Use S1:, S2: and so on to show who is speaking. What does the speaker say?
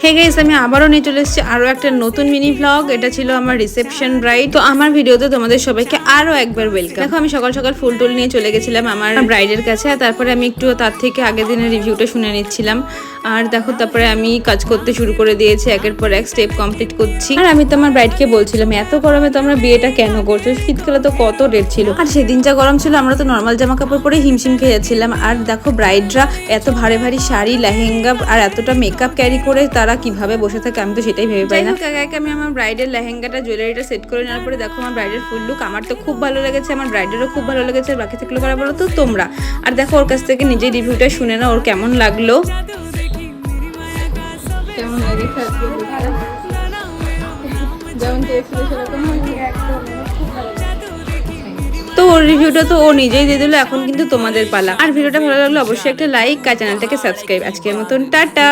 S1: Hey guys, আমি আবারও নিয়ে চলে এসেছি আরো একটা নতুন মিনি ভ্লগ। এটা ছিল আমার রিসেপশন ব্রাইড। তো আমার ভিডিওতে তোমাদের সবাইকে আরো একবার ওয়েলকাম। দেখো, আমি সকাল সকাল ফুল টুল নিয়ে চলে গেছিলাম আমার ব্রাইডের কাছে, আর তারপরে আমি একটু তার থেকে আগের দিনের রিভিউটা শুনে নিচ্ছিলাম। আর দেখো, তারপরে আমি কাজ করতে শুরু করে দিয়েছি, একের পর এক স্টেপ কমপ্লিট করছি। আর আমি তো আমার ব্রাইডকে বলছিলাম, এত গরমে তোমরা বিয়েটা কেন করছো? শীতকালে তো কত রেট ছিল, আর সেদিন যা গরম ছিল আমরা তো নর্মাল জামা কাপড় পরে হিমশিম খেয়ে যাচ্ছিলাম। আর দেখো, ব্রাইডরা এত ভারী ভারী শাড়ি, লেহেঙ্গা আর এতটা মেকআপ ক্যারি করে তারা কিভাবে বসে থাকে, আমি তো সেটাই ভেবে পাই না। আমি আমার ব্রাইডের লেহেঙ্গাটা, জুয়েলারিটা সেট করে নেওয়ার পরে দেখো আমার ব্রাইডের ফুল লুক। আমার তো খুব ভালো লেগেছে, আমার ব্রাইডেরও খুব ভালো লেগেছে। বাকি থাকলো করা বলো তো তোমরা। আর দেখো, ওর কাছ থেকে নিজেই রিভিউটা শুনে নাও, ওর কেমন লাগলো। কেমন লেগেছে আজকে যেমন চেয়েছিল সেরকম তো ওর রিভিউটা তো ও নিজেই দিয়ে দিল। এখন কিন্তু তোমাদের পালা। আর ভিডিওটা ভালো লাগলো অবশ্যই একটা লাইক আর চ্যানেলটাকে সাবস্ক্রাইব। আজকের মতন টাটা।